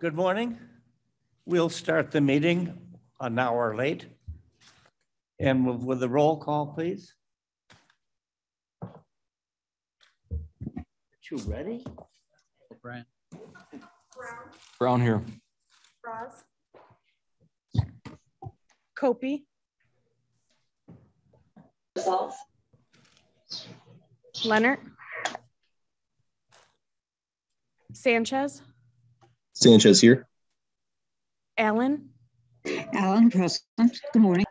Good morning. We'll start the meeting an hour late. And with the roll call, please. You ready? Brian. Brown here. Ross. Copy. Leonard. Sanchez. Sanchez here. Allen. Allen, present. Good morning.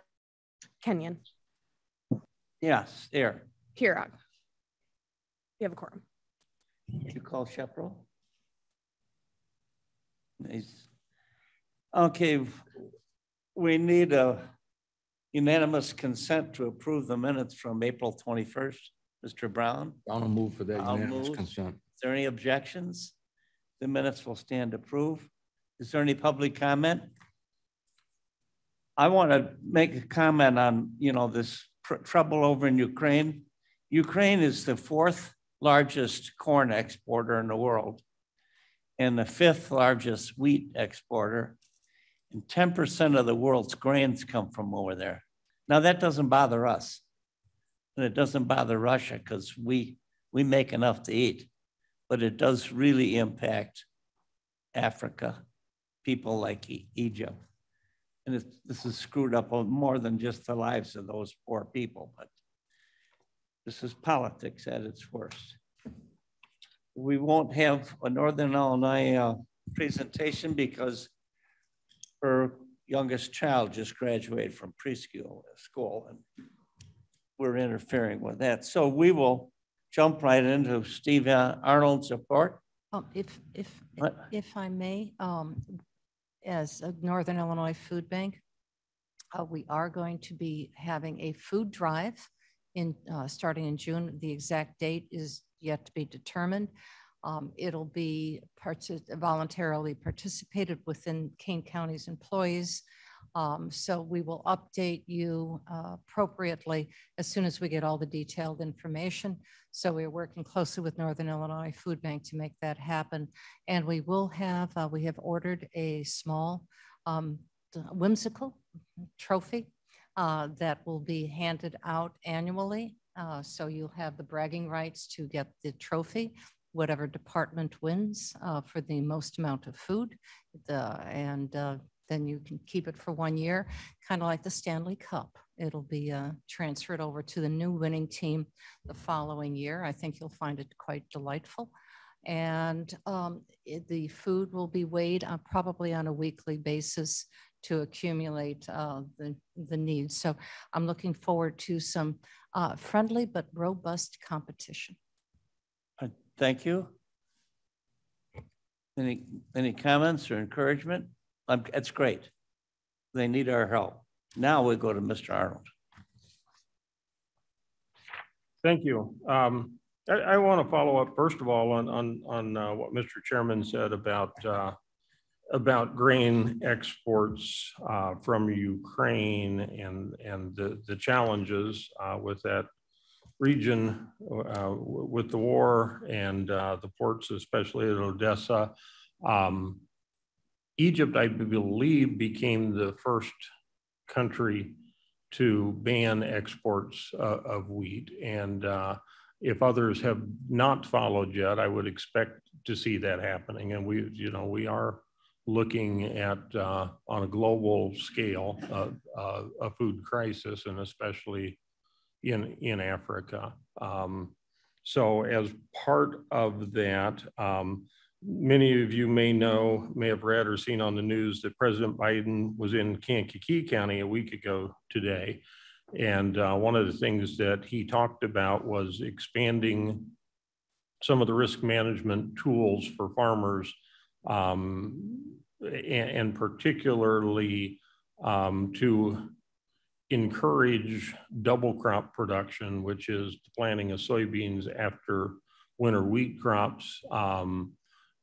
Kenyon. Yes, there. Kirog. You have a quorum. You call Shepro? Nice. Okay, we need a unanimous consent to approve the minutes from April 21st. Mr. Brown? Brown will move for that I'll unanimous move. consent. Is there any objections? The minutes will stand approved. Is there any public comment? I want to make a comment on, this trouble over in Ukraine. Ukraine is the 4th largest corn exporter in the world and the 5th largest wheat exporter. And 10% of the world's grains come from over there. Now that doesn't bother us. And it doesn't bother Russia because we make enough to eat, but it does really impact Africa, people like Egypt. And this is screwed up on more than just the lives of those poor people, but this is politics at its worst. We won't have a Northern Illinois presentation because her youngest child just graduated from preschool school, and we're interfering with that. So we will jump right into Steve Arnold's report. If I may, as a Northern Illinois Food Bank, we are going to be having a food drive starting in June. The exact date is yet to be determined. It'll be voluntarily participated within Kane County's employees. So we will update you appropriately as soon as we get all the detailed information. So we're working closely with Northern Illinois Food Bank to make that happen. And we will have, we have ordered a small whimsical trophy that will be handed out annually. So you'll have the bragging rights to get the trophy, whatever department wins for the most amount of food. Then you can keep it for 1 year, kind of like the Stanley Cup. It'll be transferred over to the new winning team the following year. I think you'll find it quite delightful. And the food will be weighed probably on a weekly basis to accumulate the needs. So I'm looking forward to some friendly but robust competition. Thank you. Any comments or encouragement? It's great. They need our help. Now we go to Mr. Arnold. Thank you. I want to follow up first of all on what Mr. Chairman said about grain exports from Ukraine and the challenges with that region with the war and the ports, especially at Odessa. Egypt, I believe, became the first country to ban exports of wheat. And if others have not followed yet, I would expect to see that happening. And we are looking at, on a global scale, a food crisis, and especially in Africa. So as part of that, many of you may have read or seen on the news that President Biden was in Kankakee County a week ago today. And one of the things that he talked about was expanding some of the risk management tools for farmers, and particularly to encourage double crop production, which is the planting of soybeans after winter wheat crops,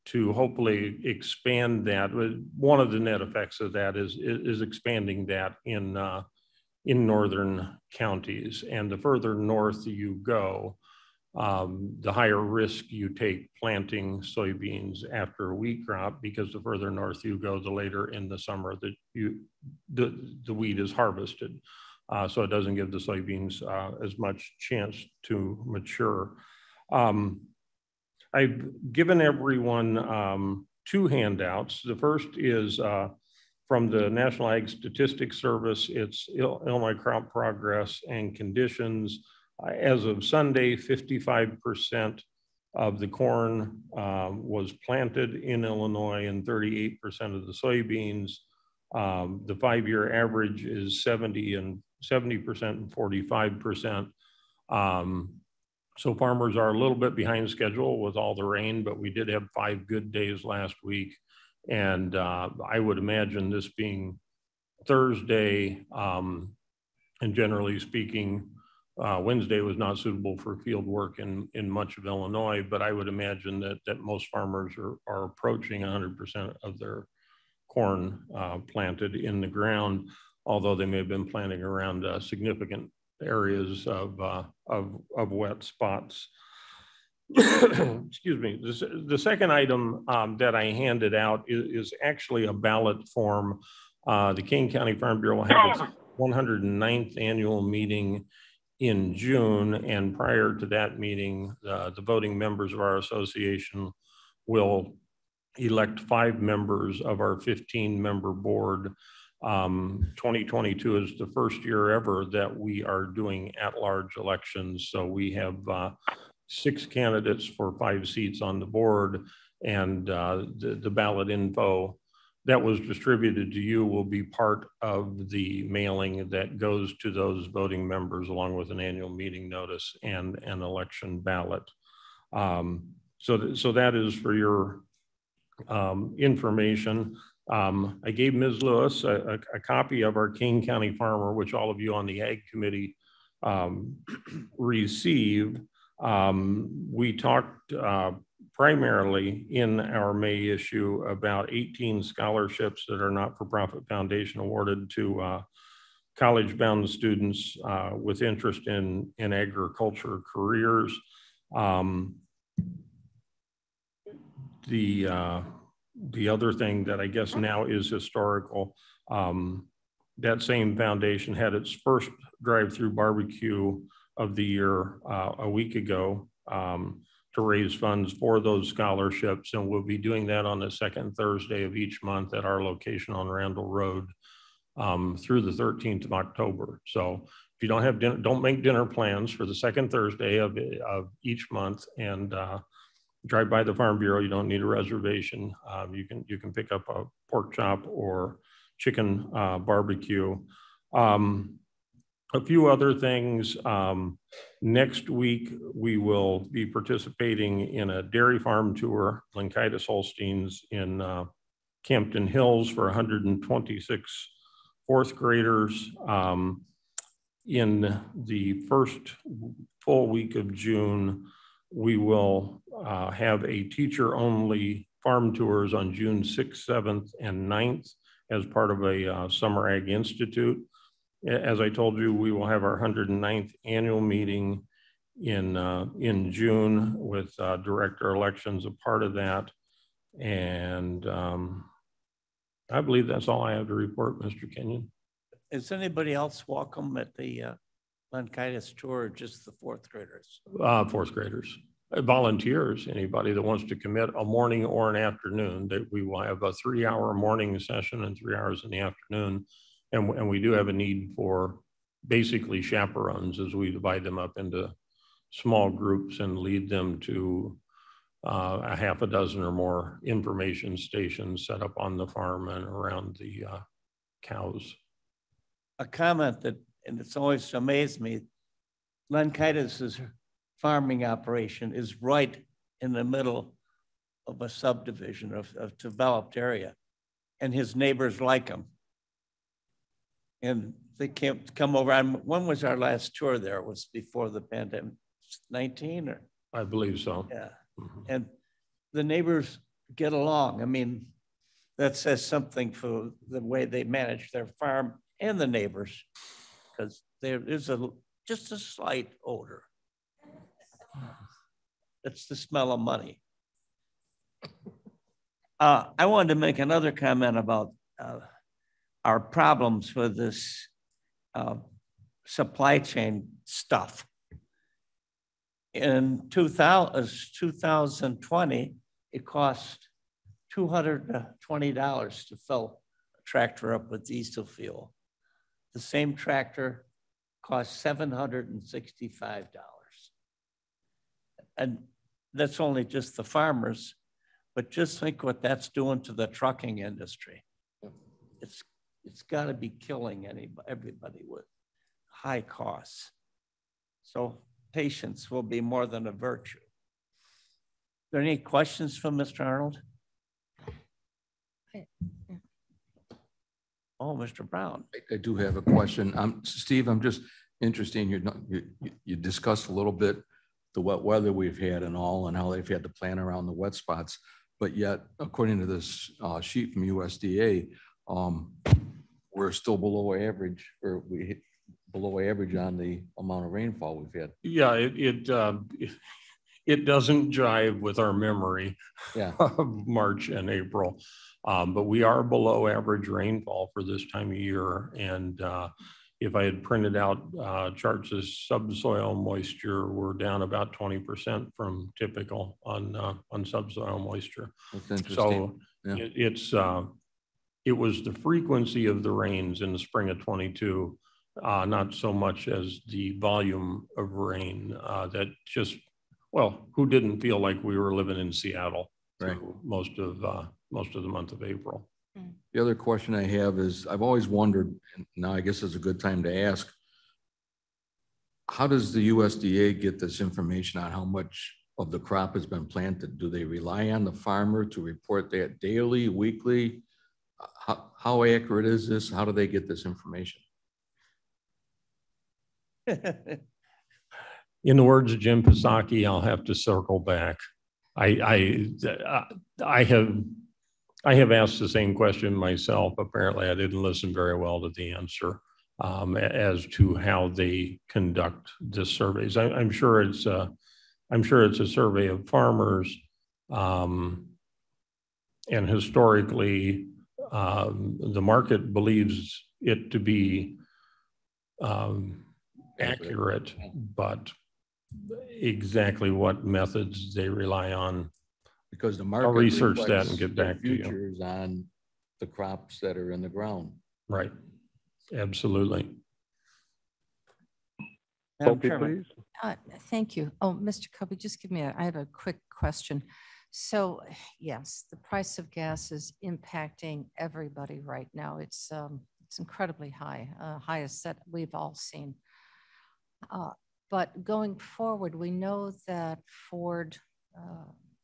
to hopefully expand that. One of the net effects of that is expanding that in northern counties. And the further north you go, the higher risk you take planting soybeans after a wheat crop, because the further north you go, the later in the summer that the wheat is harvested. So it doesn't give the soybeans as much chance to mature. I've given everyone 2 handouts. The first is from the National Ag Statistics Service. It's Illinois crop progress and conditions. As of Sunday, 55% of the corn was planted in Illinois and 38% of the soybeans. The 5-year average is 70% and 45%. So farmers are a little bit behind schedule with all the rain, but we did have 5 good days last week. And I would imagine this being Thursday, and generally speaking, Wednesday was not suitable for field work in much of Illinois, but I would imagine that most farmers are approaching 100% of their corn planted in the ground, although they may have been planting around significant areas of wet spots. Excuse me. The second item that I handed out is actually a ballot form. The Kane County Farm Bureau will have its 109th annual meeting in June, and prior to that meeting, the voting members of our association will elect 5 members of our 15-member board. 2022 is the first year ever that we are doing at-large elections. So we have 6 candidates for 5 seats on the board, and the ballot info that was distributed to you will be part of the mailing that goes to those voting members, along with an annual meeting notice and an election ballot. So that is for your information. I gave Ms. Lewis a copy of our Kane County Farmer, which all of you on the Ag Committee received. We talked primarily in our May issue about 18 scholarships that are not-for-profit foundation awarded to college-bound students with interest in agriculture careers. The other thing that I guess now is historical, that same foundation had its first drive-through barbecue of the year a week ago to raise funds for those scholarships. And we'll be doing that on the second Thursday of each month at our location on Randall Road through the 13th of October. So if you don't have dinner, don't make dinner plans for the second Thursday of each month, and drive by the Farm Bureau. You don't need a reservation. You can pick up a pork chop or chicken barbecue. A few other things. Next week, we will be participating in a dairy farm tour, Blankitis Holsteins in Campton Hills for 126 fourth graders. In the first full week of June, we will have a teacher-only farm tours on June 6th, 7th, and 9th as part of a Summer Ag Institute. As I told you, we will have our 109th annual meeting in June with director elections a part of that. And I believe that's all I have to report, Mr. Kenyon. Is anybody else welcome at the Blankitis tour, or just the fourth graders? Fourth graders. Volunteers, anybody that wants to commit a morning or an afternoon, that we will have a 3-hour morning session and 3 hours in the afternoon. And we do have a need for basically chaperones as we divide them up into small groups and lead them to a half a dozen or more information stations set up on the farm and around the cows. A comment that, and it's always amazed me, Blankitis' farming operation is right in the middle of a subdivision of developed area, and his neighbors like him. And they can't come over. When was our last tour there? It was before the pandemic, 19 or? I believe so. Yeah. Mm-hmm. And the neighbors get along. I mean, that says something for the way they manage their farm and the neighbors, because there is just a slight odor. It's the smell of money. I wanted to make another comment about our problems with this supply chain stuff. In 2020, it cost $220 to fill a tractor up with diesel fuel. The same tractor costs $765. And that's only just the farmers, but just think what that's doing to the trucking industry. It's got to be killing everybody with high costs. So patience will be more than a virtue. Are there any questions from Mr. Arnold? Oh, Mr. Brown. I do have a question. Steve, I'm just interested in you discussed a little bit the wet weather we've had and all, and how they've had to plan around the wet spots. But yet, according to this sheet from USDA, we're still below average, or below average on the amount of rainfall we've had. Yeah, it doesn't jive with our memory of March and April, but we are below average rainfall for this time of year. And if I had printed out charts of subsoil moisture, we're down about 20% from typical on subsoil moisture. That's interesting. So it was the frequency of the rains in the spring of 22, not so much as the volume of rain that just, well, who didn't feel like we were living in Seattle most of the month of April. The other question I have is, I've always wondered, and now I guess it's a good time to ask, how does the USDA get this information on how much of the crop has been planted? Do they rely on the farmer to report that daily, weekly? How accurate is this? How do they get this information? In the words of Jim Psaki, I'll have to circle back. I have asked the same question myself. Apparently, I didn't listen very well to the answer as to how they conduct the surveys. I'm sure it's a survey of farmers, and historically, the market believes it to be accurate, but exactly what methods they rely on, because the market I'll research that and get back to you. Futures on the crops that are in the ground. Right. Absolutely. Please. Thank you. Oh, Mr. Kobe, just give me I have a quick question. So yes, the price of gas is impacting everybody right now. It's incredibly high, highest that we've all seen. But going forward, we know that Ford,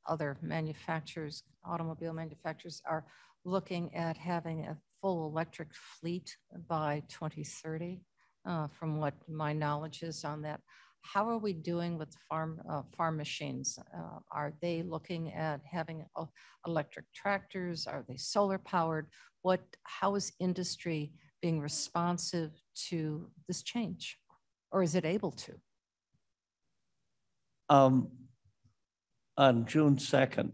other manufacturers, automobile manufacturers, are looking at having a full electric fleet by 2030, from what my knowledge is on that. How are we doing with farm machines? Are they looking at having electric tractors? Are they solar powered? How is industry being responsive to this change? Or is it able to? On June 2nd,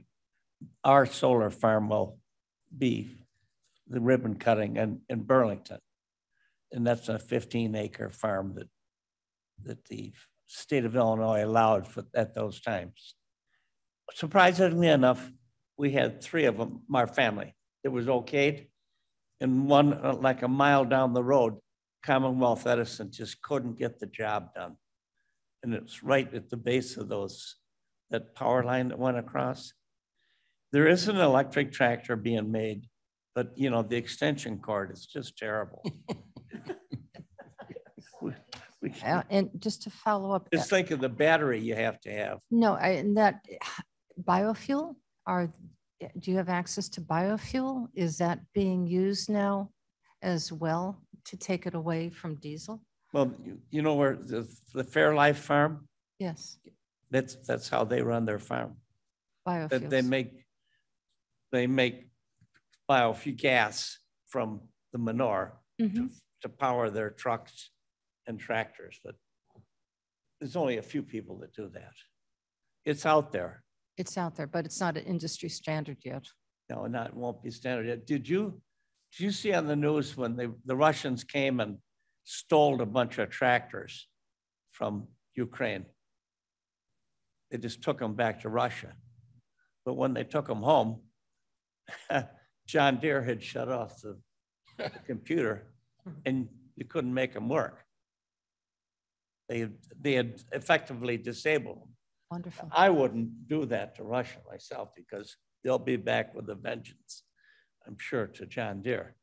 our solar farm will be the ribbon cutting in Burlington. And that's a 15-acre farm that the state of Illinois allowed at those times. Surprisingly enough, we had 3 of them, our family, it was okayed. And one, like a mile down the road, Commonwealth Edison just couldn't get the job done. And it's right at the base of that power line that went across. There is an electric tractor being made, but the extension cord is just terrible. And just to follow up. Just think of the battery you have to have. No, and that biofuel, do you have access to biofuel? Is that being used now as well to take it away from diesel? Well, you know where the Fairlife farm? Yes. That's how they run their farm. Biofuels. They make biofuel gas from the manure to power their trucks and tractors, but there's only a few people that do that. It's out there. It's out there, but it's not an industry standard yet. No, it won't be standard yet. Did you see on the news when the Russians came and stole a bunch of tractors from Ukraine? They just took them back to Russia. But when they took them home, John Deere had shut off the computer and you couldn't make them work. They had effectively disabled them. Wonderful. I wouldn't do that to Russia myself because they'll be back with a vengeance, I'm sure, to John Deere.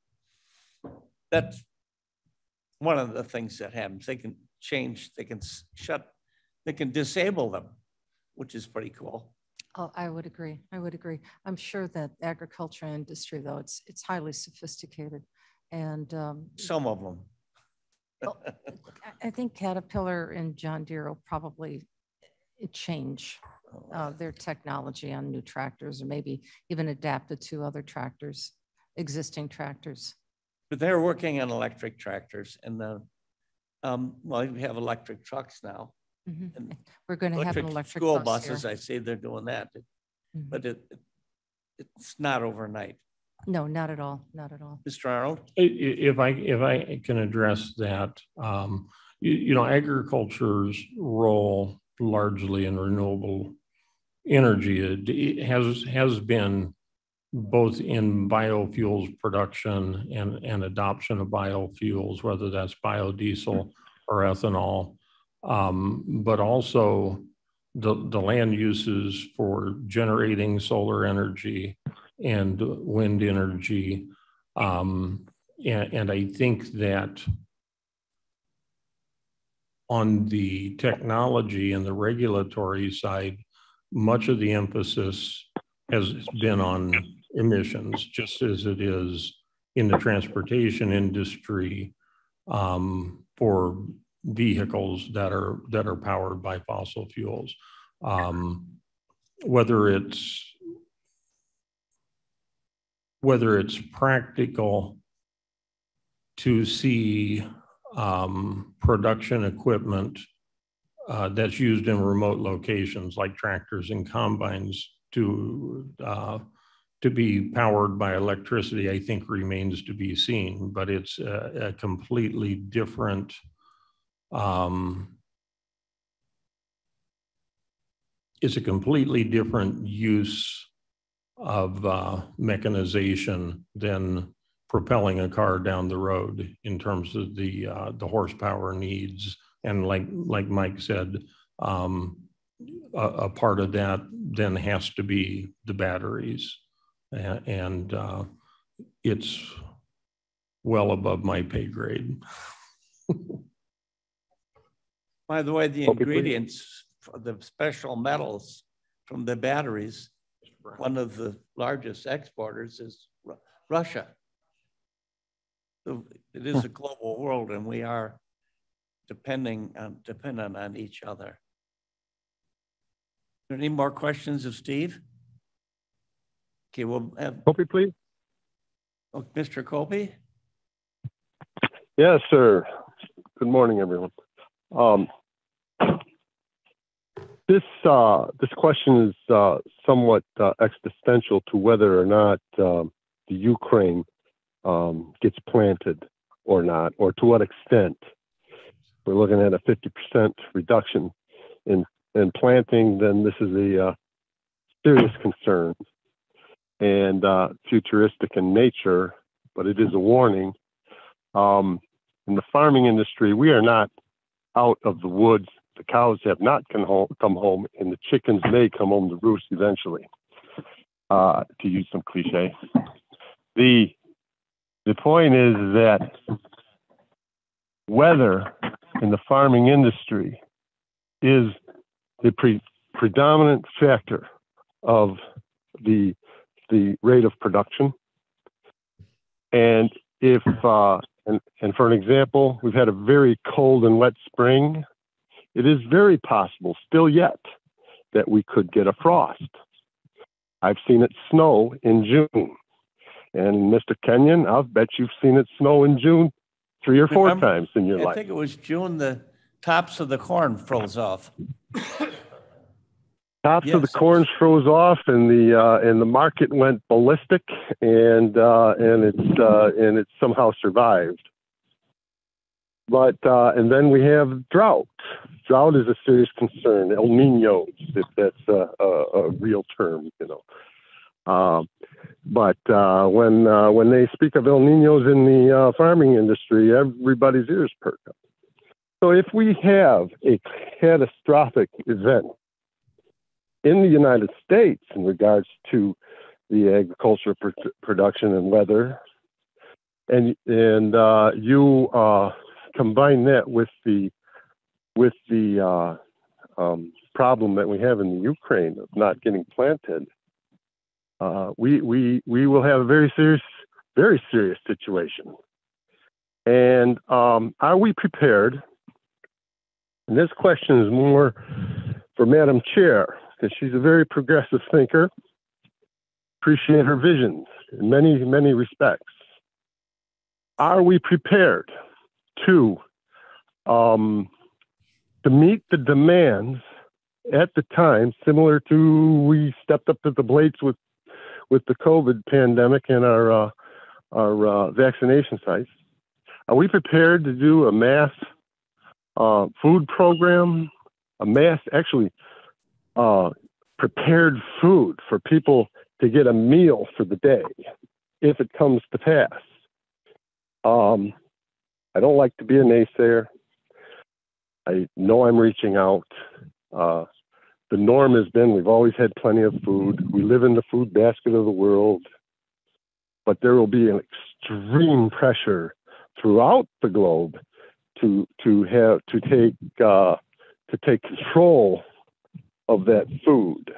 That's one of the things that happens. They can change, they can disable them, which is pretty cool. Oh, I would agree. I would agree. I'm sure that agriculture industry, though, it's highly sophisticated. And some of them. well, I think Caterpillar and John Deere will probably change their technology on new tractors, or maybe even adapt it to other tractors, existing tractors. But they're working on electric tractors, and well, we have electric trucks now. Mm-hmm. And we're going to have an electric school bus buses. here. I say they're doing that, Mm-hmm. but it's not overnight. No, not at all. Not at all. Mr. Arnold? If I can address that, agriculture's role largely in renewable energy it has been both in biofuels production and adoption of biofuels, whether that's biodiesel or ethanol, but also the land uses for generating solar energy and wind energy. And I think that on the technology and the regulatory side, much of the emphasis has been on emissions, just as it is in the transportation industry for vehicles that are powered by fossil fuels. Whether it's practical to see production equipment that's used in remote locations like tractors and combines to be powered by electricity, I think remains to be seen, but it's a completely different use of mechanization than propelling a car down the road in terms of the horsepower needs. And like Mike said, a part of that then has to be the batteries. And it's well above my pay grade. By the way, the ingredients for the special metals from the batteries, one of the largest exporters is Russia. So it is a global world, and we are dependent on each other. Are there any more questions of Steve? Okay, we'll have Copy, please. oh, Mr. Colby. Yes, sir. Good morning, everyone. This question is somewhat existential to whether or not the Ukraine gets planted or not, or to what extent. We're looking at a 50% reduction in planting, then this is a serious concern and futuristic in nature, but it is a warning. In the farming industry, we are not out of the woods. The cows have not come home, and the chickens may come home to roost eventually, to use some cliche. The point is that weather in the farming industry is the predominant factor of the rate of production. And if and for an example, we've had a very cold and wet spring. It is very possible still yet that we could get a frost. I've seen it snow in June. And Mr. Kenyon, I'll bet you've seen it snow in June 3 or 4 times in your life. I think it was June, the tops of the corn froze off. tops of the Yes. corn froze off, and the market went ballistic, and it somehow survived. But and then we have drought. Drought is a serious concern. El Niños, if that's a real term, you know. But when they speak of El Niños in the farming industry, everybody's ears perk up. So if we have a catastrophic event in the United States in regards to the agricultural production and weather, and you combine that with the problem that we have in the Ukraine of not getting planted, we will have a very serious situation. And are we prepared? And this question is more for Madam Chair, because she's a very progressive thinker. Appreciate her visions in many respects. Are we prepared to meet the demands at the time, similar to we stepped up to the plates with the COVID pandemic and our vaccination sites? Are we prepared to do a mass food program, prepared food for people to get a meal for the day if it comes to pass? I don't like to be a naysayer. I know I'm reaching out. The norm has been we've always had plenty of food. We live in the food basket of the world, but there will be an extreme pressure throughout the globe to take control of that food.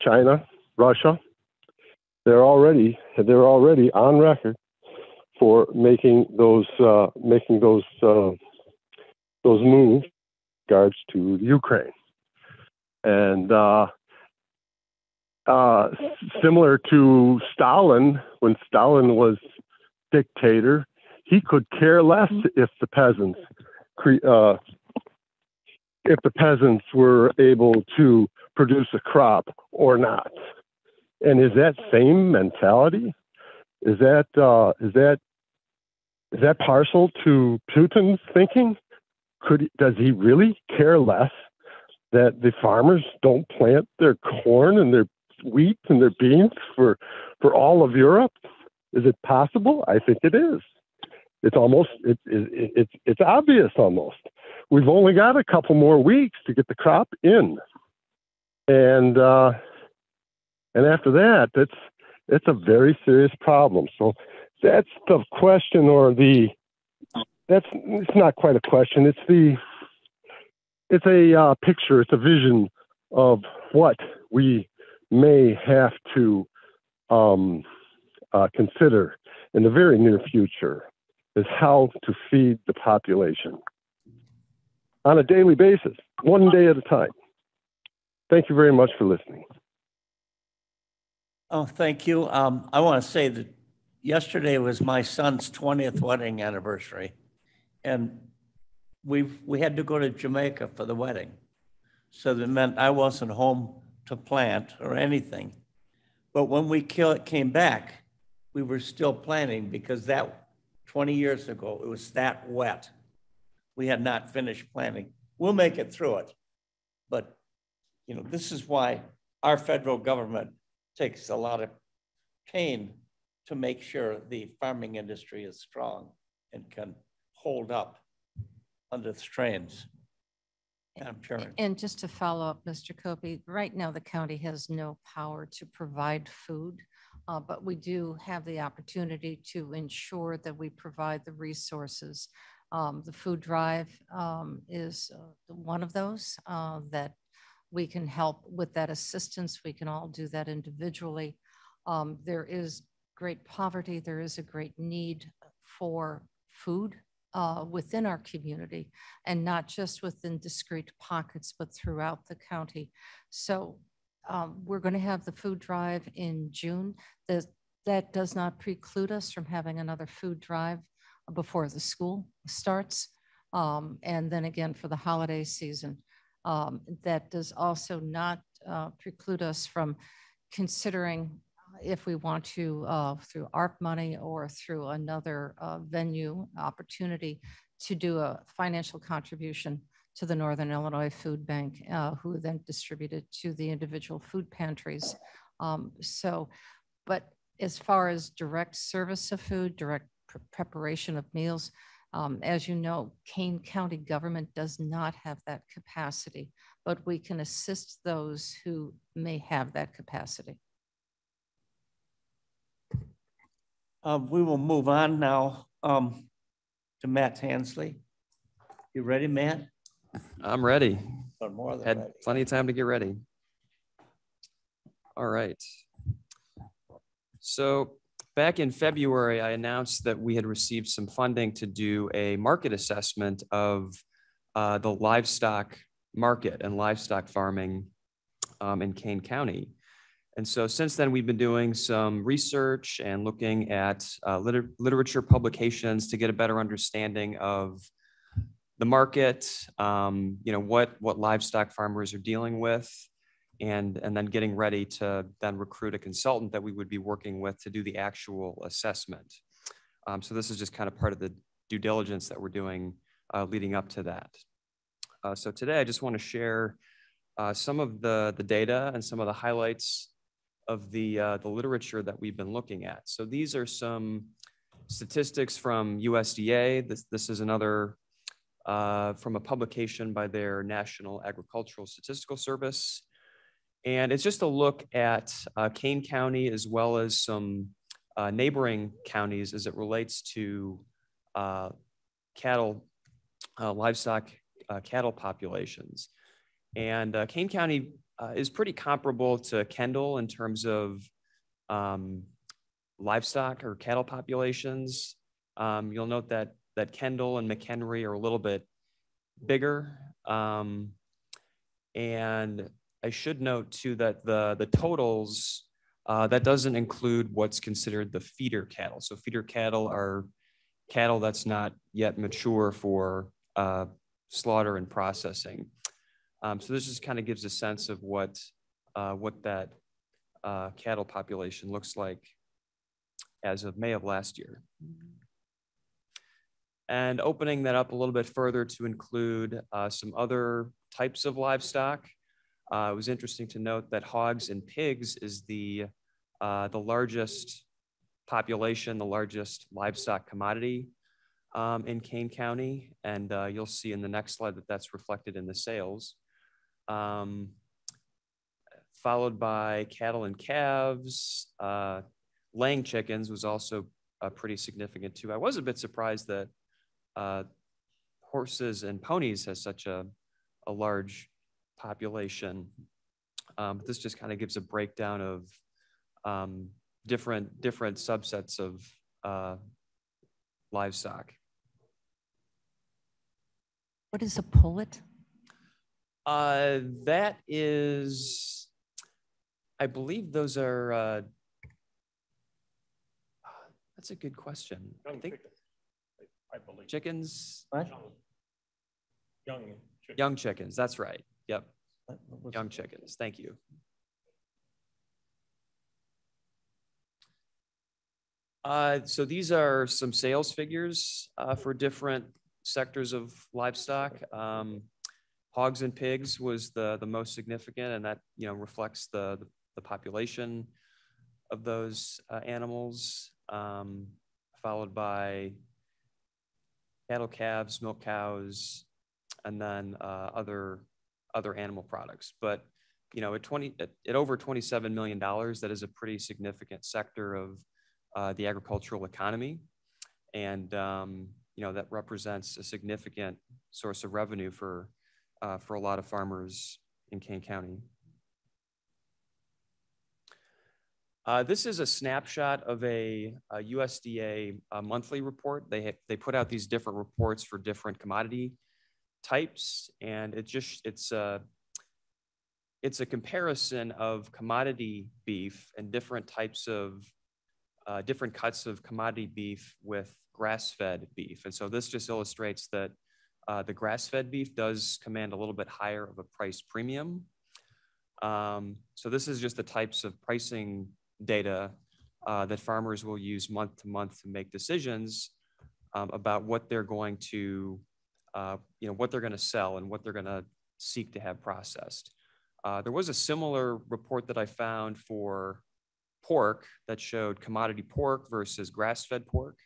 China, Russia, they're already on record for making those moves in regards to Ukraine, and similar to Stalin, when Stalin was dictator, he could care less if the peasants were able to produce a crop or not. And is that same mentality? Is that partial to Putin's thinking? Does he really care less that the farmers don't plant their corn and their wheat and their beans for all of Europe? Is it possible? I think it is. It's it's obvious almost. We've only got a couple more weeks to get the crop in, and after that, it's a very serious problem. So that's the question, it's not quite a question. It's a picture. It's a vision of what we may have to consider in the very near future, is how to feed the population on a daily basis, one day at a time. Thank you very much for listening. Oh, thank you. I want to say that yesterday was my son's 20th wedding anniversary, and we had to go to Jamaica for the wedding. So that meant I wasn't home to plant or anything. But when we came back, we were still planting, because that 20 years ago, it was that wet. We had not finished planting. We'll make it through it. But, this is why our federal government takes a lot of pain to make sure the farming industry is strong and can hold up under the strains. Madam Chairman. And just to follow up, Mr. Copey, right now the county has no power to provide food, but we do have the opportunity to ensure that we provide the resources. The food drive is one of those that we can help with that assistance. We can all do that individually. There is great poverty. There is a great need for food within our community, and not just within discrete pockets, but throughout the county. So we're going to have the food drive in June. That does not preclude us from having another food drive before the school starts. And then again for the holiday season. That does also not preclude us from considering if we want to, through ARP money or through another venue opportunity, to do a financial contribution to the Northern Illinois Food Bank, who then distributed to the individual food pantries. But as far as direct service of food, direct preparation of meals, as you know, Kane County government does not have that capacity, but we can assist those who may have that capacity. We will move on now to Matt Hansley. You ready, Matt? I'm ready. Or more than Had ready. plenty of time to get ready. All right. So back in February, I announced that we had received some funding to do a market assessment of the livestock market and livestock farming in Kane County. And so since then, we've been doing some research and looking at literature publications to get a better understanding of the market, what livestock farmers are dealing with, and then getting ready to then recruit a consultant that we would be working with to do the actual assessment. So this is just kind of part of the due diligence that we're doing leading up to that. So today, I just want to share some of the data and some of the highlights of the literature that we've been looking at. So these are some statistics from USDA. This is another from a publication by their National Agricultural Statistical Service. And it's just a look at Kane County as well as some neighboring counties as it relates to livestock cattle populations. And Kane County is pretty comparable to Kendall in terms of livestock or cattle populations. You'll note that Kendall and McHenry are a little bit bigger. And I should note too that the totals, that doesn't include what's considered the feeder cattle. So feeder cattle are cattle that's not yet mature for slaughter and processing. So this just kind of gives a sense of what that cattle population looks like as of May of last year. And opening that up a little bit further to include some other types of livestock. It was interesting to note that hogs and pigs is the largest population, the largest livestock commodity in Kane County. And you'll see in the next slide that that's reflected in the sales. Followed by cattle and calves. Laying chickens was also pretty significant too. I was a bit surprised that horses and ponies has such a large population. But this just kind of gives a breakdown of different subsets of livestock. What is a pullet? That is, I believe those are, that's a good question. I think I believe. Chickens? What? Young chickens. Young chickens, that's right. Yep. Young chickens, thank you. So these are some sales figures for different sectors of livestock. Hogs and pigs was the most significant, and that reflects the population of those animals, followed by cattle, calves, milk cows, and then other animal products. But at over $27 million, that is a pretty significant sector of the agricultural economy, and that represents a significant source of revenue for a lot of farmers in Kane County. This is a snapshot of a USDA monthly report. They put out these different reports for different commodity types, and it's a comparison of commodity beef and different types of different cuts of commodity beef with grass-fed beef. And so this just illustrates that The grass-fed beef does command a little bit higher of a price premium. So this is just the types of pricing data that farmers will use month to month to make decisions about what they're going to, what they're going to sell and what they're going to seek to have processed. There was a similar report that I found for pork that showed commodity pork versus grass-fed pork,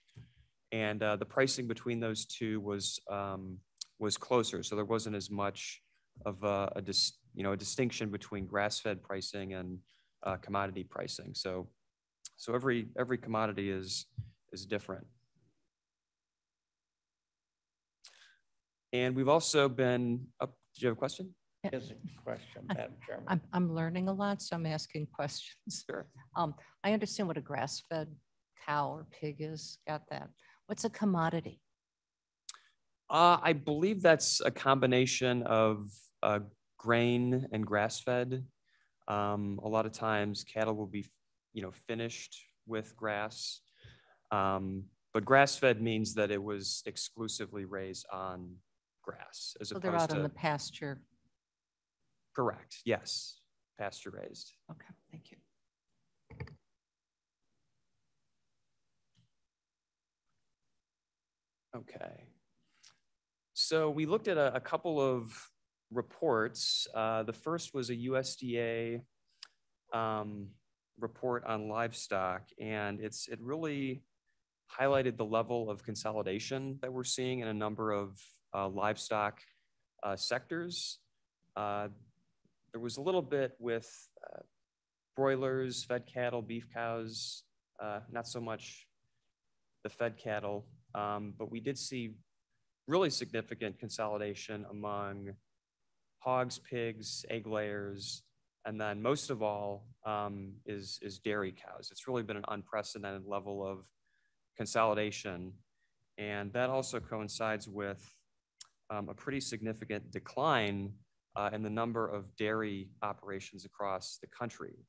and the pricing between those two was closer. So there wasn't as much of a distinction between grass-fed pricing and commodity pricing. So every commodity is different. And we've also been up. Did you have a question? Here's a question, Madam Chairman. I'm learning a lot, so I'm asking questions. Sure. I understand what a grass-fed cow or pig is. Got that. What's a commodity? I believe that's a combination of grain and grass-fed. A lot of times cattle will be, finished with grass. But grass-fed means that it was exclusively raised on grass as So opposed they're out to. in the pasture. Correct. Yes. Pasture raised. Okay, thank you. Okay. So we looked at a couple of reports. The first was a USDA report on livestock, and it really highlighted the level of consolidation that we're seeing in a number of livestock sectors. There was a little bit with broilers, fed cattle, beef cows, not so much the fed cattle, but we did see really significant consolidation among hogs, pigs, egg layers, and then most of all is dairy cows. It's really been an unprecedented level of consolidation, and that also coincides with a pretty significant decline in the number of dairy operations across the country.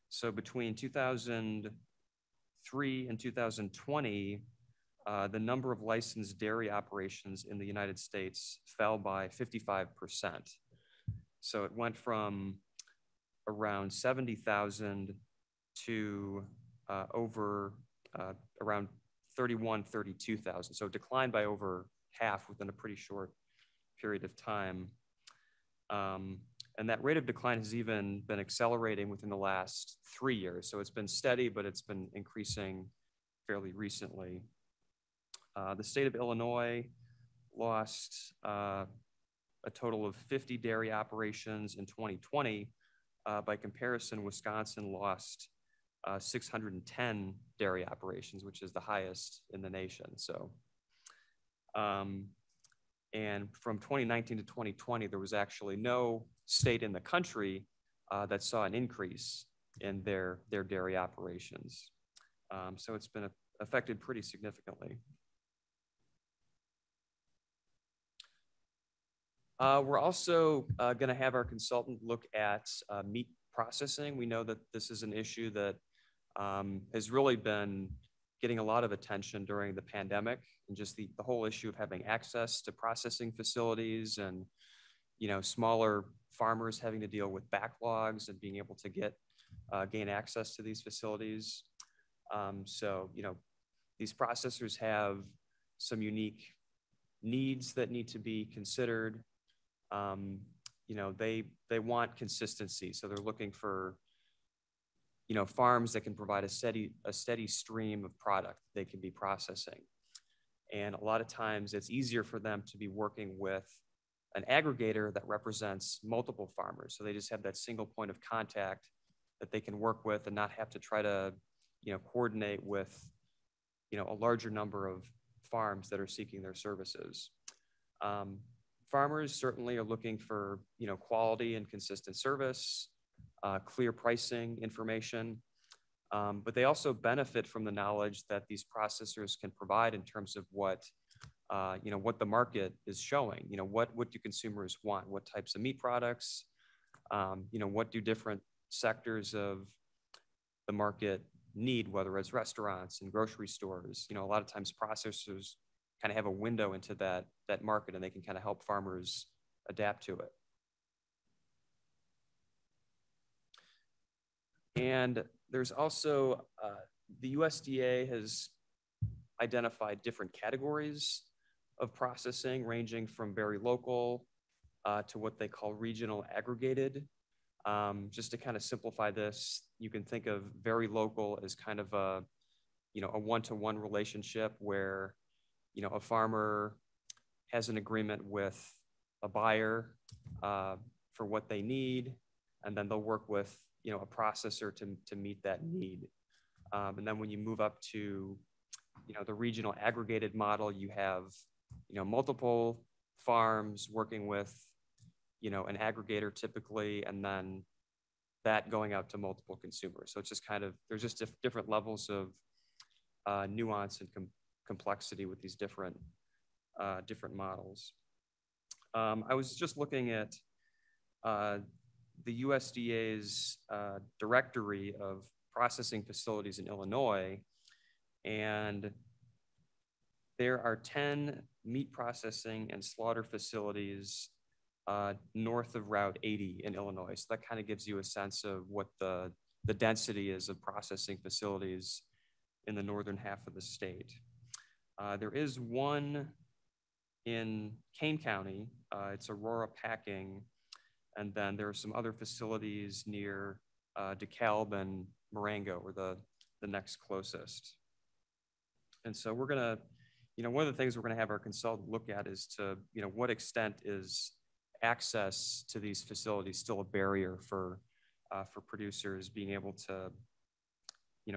So between 2003 and 2020, the number of licensed dairy operations in the United States fell by 55%. So it went from around 70,000 to over around 32,000. So it declined by over half within a pretty short period of time. And that rate of decline has even been accelerating within the last 3 years. So it's been steady, but it's been increasing fairly recently. The state of Illinois lost a total of 50 dairy operations in 2020. By comparison, Wisconsin lost 610 dairy operations, which is the highest in the nation. So, and from 2019 to 2020, there was actually no state in the country that saw an increase in their dairy operations. So it's been affected pretty significantly. We're also going to have our consultant look at meat processing. We know that this is an issue that has really been getting a lot of attention during the pandemic, and just the whole issue of having access to processing facilities and, smaller farmers having to deal with backlogs and being able to gain access to these facilities. So, these processors have some unique needs that need to be considered. They want consistency, so they're looking for farms that can provide a steady stream of product they can be processing. And a lot of times it's easier for them to be working with an aggregator that represents multiple farmers. So they just have that single point of contact that they can work with and not have to try to coordinate with a larger number of farms that are seeking their services. Farmers certainly are looking for quality and consistent service, clear pricing information, but they also benefit from the knowledge that these processors can provide in terms of what the market is showing. What do consumers want? What types of meat products? What do different sectors of the market need, whether it's restaurants and grocery stores? A lot of times processors kind of have a window into that market, and they can kind of help farmers adapt to it. And there's also, the USDA has identified different categories of processing, ranging from very local to what they call regional aggregated. Just to kind of simplify this, you can think of very local as kind of a one-to-one relationship where, a farmer has an agreement with a buyer for what they need, and then they'll work with, a processor to meet that need. And then when you move up to, the regional aggregated model, you have, multiple farms working with, an aggregator typically, and then that going out to multiple consumers. So it's just kind of, there's just different levels of nuance and complexity with these different models. I was just looking at the USDA's directory of processing facilities in Illinois, and there are 10 meat processing and slaughter facilities north of Route 80 in Illinois. So that kind of gives you a sense of what the density is of processing facilities in the northern half of the state. There is one in Kane County. It's Aurora Packing. And then there are some other facilities near DeKalb and Marengo, or the next closest. And so we're gonna, one of the things we're gonna have our consultant look at is to, what extent is access to these facilities still a barrier for producers being able to,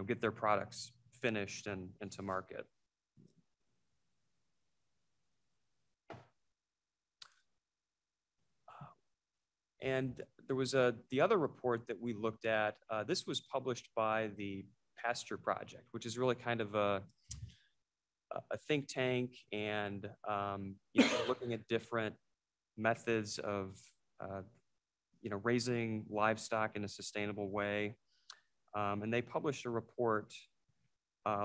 get their products finished and to market. And there was the other report that we looked at. This was published by the Pasture Project, which is really kind of a think tank, and looking at different methods of raising livestock in a sustainable way. And they published a report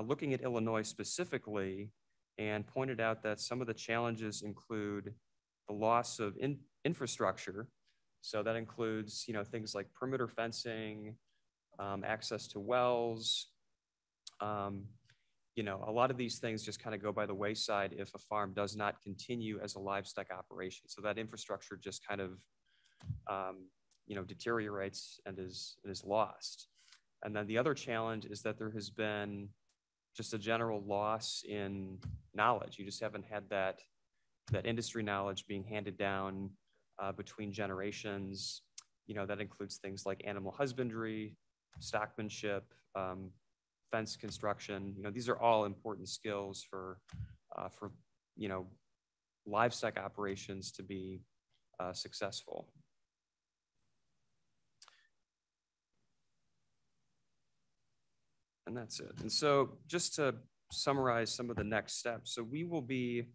looking at Illinois specifically, and pointed out that some of the challenges include the loss of infrastructure. So that includes, things like perimeter fencing, access to wells. A lot of these things just kind of go by the wayside if a farm does not continue as a livestock operation. So that infrastructure just kind of, deteriorates and is lost. And then the other challenge is that there has been just a general loss in knowledge. You just haven't had that industry knowledge being handed down between generations. That includes things like animal husbandry, stockmanship, fence construction. These are all important skills for livestock operations to be successful. And that's it. And so just to summarize some of the next steps. So we will be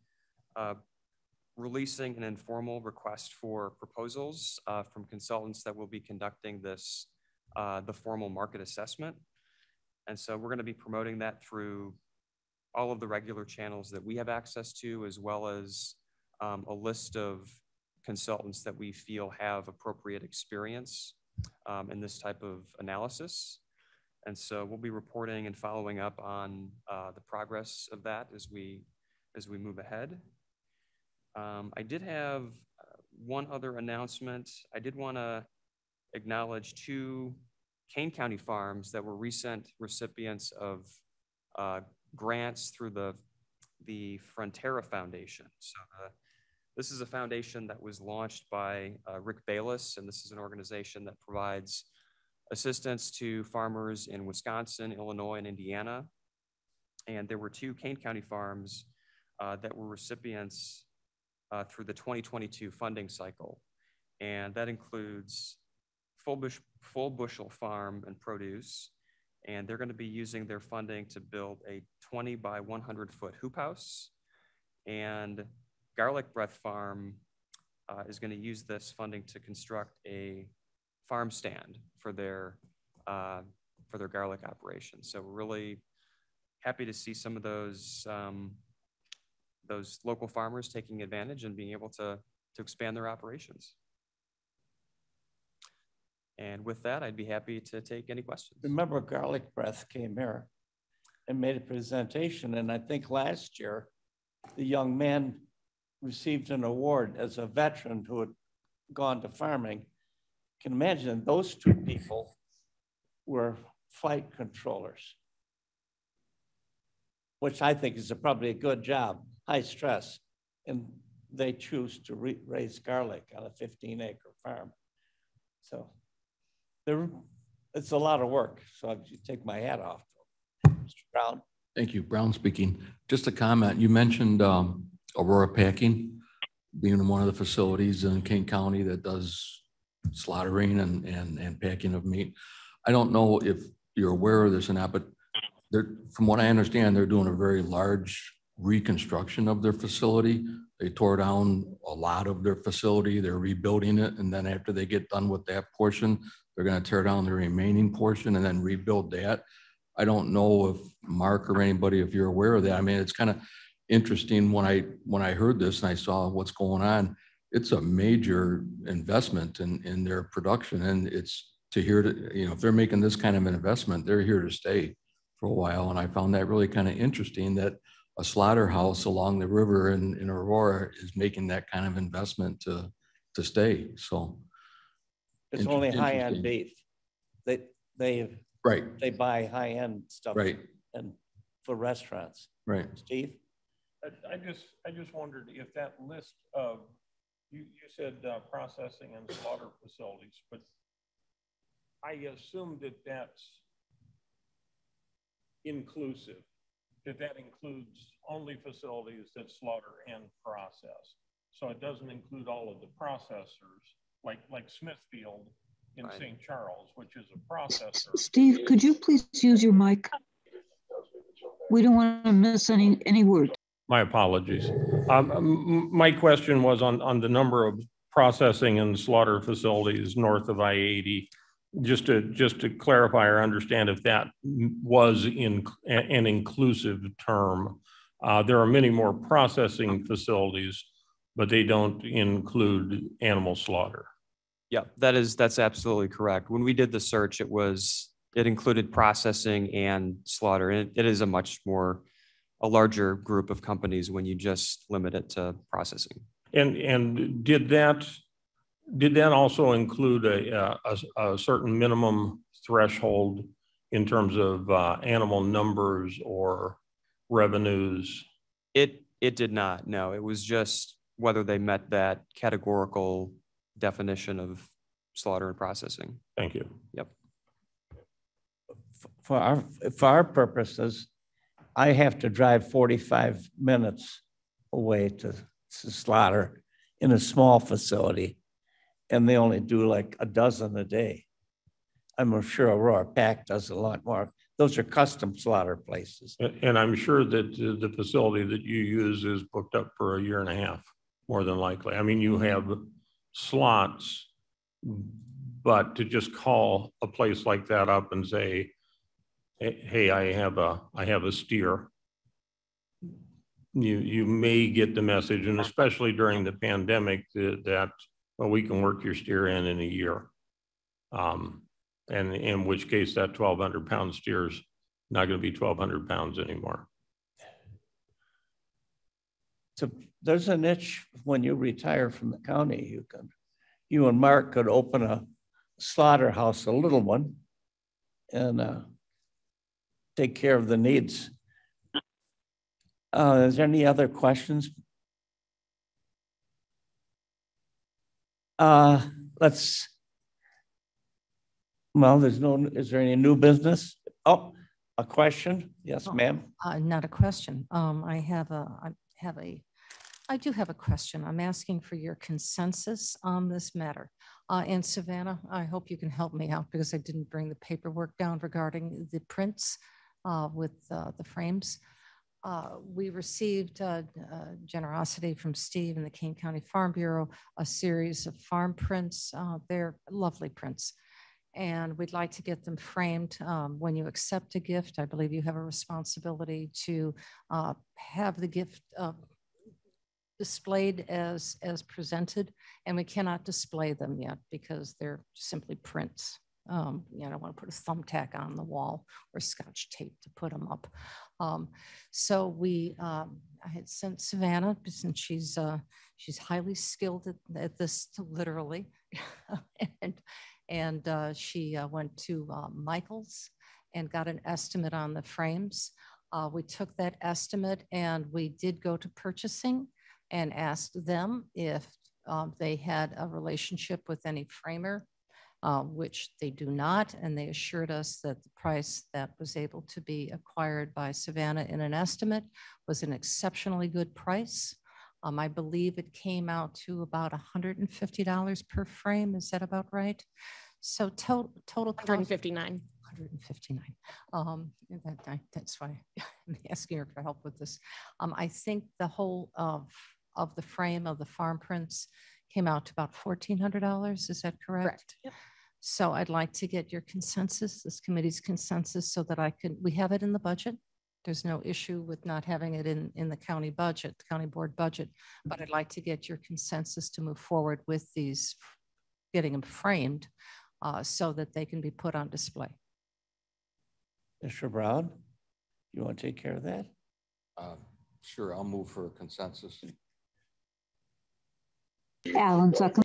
releasing an informal request for proposals from consultants that will be conducting this, the formal market assessment. And so we're going to be promoting that through all of the regular channels that we have access to, as well as a list of consultants that we feel have appropriate experience in this type of analysis. And so we'll be reporting and following up on the progress of that as we move ahead. I did have one other announcement. I did want to acknowledge two Kane County farms that were recent recipients of grants through the Frontera Foundation. So this is a foundation that was launched by Rick Bayless, and this is an organization that provides assistance to farmers in Wisconsin, Illinois, and Indiana. And there were two Kane County farms that were recipients through the 2022 funding cycle. And that includes Full Bushel Farm and Produce. And they're going to be using their funding to build a 20 by 100 foot hoop house. And Garlic Breath Farm is going to use this funding to construct a farm stand for their garlic operation. So we're really happy to see some of those those local farmers taking advantage and being able to expand their operations. And with that, I'd be happy to take any questions. Remember, Garlic Breath came here and made a presentation, and I think last year, the young man received an award as a veteran who had gone to farming. You can imagine those two people were flight controllers, which I think is probably a good job, high stress, and they choose to raise garlic on a 15-acre farm. So it's a lot of work, so I take my hat off. Mr. Brown. Thank you. Brown speaking. Just a comment. You mentioned Aurora Packing being one of the facilities in Kane County that does slaughtering and packing of meat. I don't know if you're aware of this or not, but from what I understand, they're doing a very large reconstruction of their facility. They tore down a lot of their facility. They're rebuilding it. And then after they get done with that portion, they're going to tear down the remaining portion and then rebuild that. I don't know if Mark or anybody, if you're aware of that. I mean, it's kind of interesting when I heard this and I saw what's going on. It's a major investment in their production, and it's to hear that, you know, if they're making this kind of an investment, they're here to stay for a while. And I found that really kind of interesting that a slaughterhouse along the river in Aurora is making that kind of investment to stay. So it's only high-end beef. They buy high-end stuff, right, and for restaurants. Right. Steve? I just wondered if that list of, you said processing and slaughter facilities, but I assume that that's inclusive, that includes only facilities that slaughter and process. So it doesn't include all of the processors, like Smithfield in St. Charles, which is a processor. Steve, could you please use your mic? We don't want to miss any word. My apologies. My question was on the number of processing and slaughter facilities north of I-80. Just to clarify or understand if that was an inclusive term. There are many more processing facilities, but they don't include animal slaughter. Yeah, that's absolutely correct. When we did the search, it included processing and slaughter, and it is a larger group of companies when you just limit it to processing. And did that also include a certain minimum threshold in terms of animal numbers or revenues? It did not. No, it was just whether they met that categorical definition of slaughter and processing. Thank you. Yep. For our purposes, I have to drive 45 minutes away to slaughter in a small facility, and they only do like a dozen a day. I'm sure Aurora Pack does a lot more. Those are custom slaughter places. And I'm sure that the facility that you use is booked up for a year and a half, more than likely. I mean, you have slots, but to just call a place like that up and say, hey, I have a steer, you may get the message, and especially during the pandemic, that well, we can work your steer in a year. And in which case that 1,200 pound steer is not going to be 1,200 pounds anymore. So there's a niche when you retire from the county, you and Mark could open a slaughterhouse, a little one, and take care of the needs. Is there any other questions? Is there any new business? Oh, a question? Yes, ma'am. Not a question. I do have a question. I'm asking for your consensus on this matter. And Savannah, I hope you can help me out because I didn't bring the paperwork down regarding the prints with the frames. We received generosity from Steve and the Kane County Farm Bureau, a series of farm prints. They're lovely prints. And we'd like to get them framed. When you accept a gift, I believe you have a responsibility to have the gift displayed as presented, and we cannot display them yet because they're simply prints. I don't want to put a thumbtack on the wall or Scotch tape to put them up. So I had sent Savannah, since she's highly skilled at this, literally, and she went to Michael's and got an estimate on the frames. We took that estimate and we did go to purchasing and asked them if they had a relationship with any framer, which they do not. And they assured us that the price that was able to be acquired by Savannah in an estimate was an exceptionally good price. I believe it came out to about $150 per frame. Is that about right? So total cost, 159. 159. That's why I'm asking her for help with this. I think the whole of the frame of the farm prints came out to about $1,400. Is that correct? Correct. Yep. So I'd like to get your consensus, this committee's consensus, so that we have it in the budget. There's no issue with not having it in the county budget, the county board budget, but I'd like to get your consensus to move forward with these, getting them framed so that they can be put on display. Mr. Brown, you want to take care of that? Sure, I'll move for consensus. Alan, second.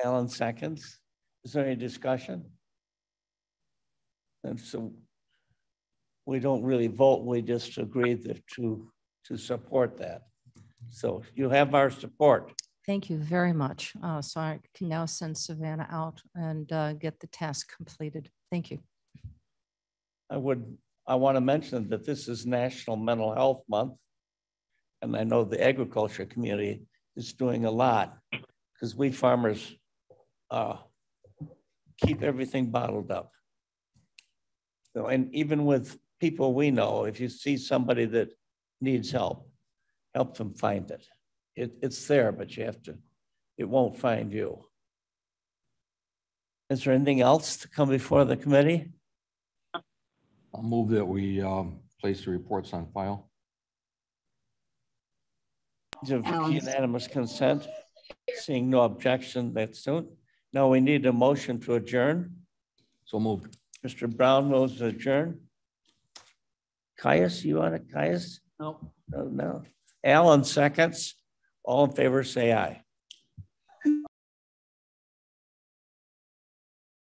Alan seconds. Is there any discussion? And so we don't really vote, we just agree to support that. So you have our support. Thank you very much. So I can now send Savannah out and get the task completed. Thank you. I want to mention that this is National Mental Health Month. And I know the agriculture community is doing a lot because we farmers keep everything bottled up. So, and even with people we know, if you see somebody that needs help them find it. It's there, but it won't find you. Is there anything else to come before the committee? I'll move that we place the reports on file. Unanimous consent. Seeing no objection, that's soon. Now we need a motion to adjourn. So moved. Mr. Brown moves to adjourn. Caius, you want it, Caius? No. No. Alan seconds. All in favor, say aye.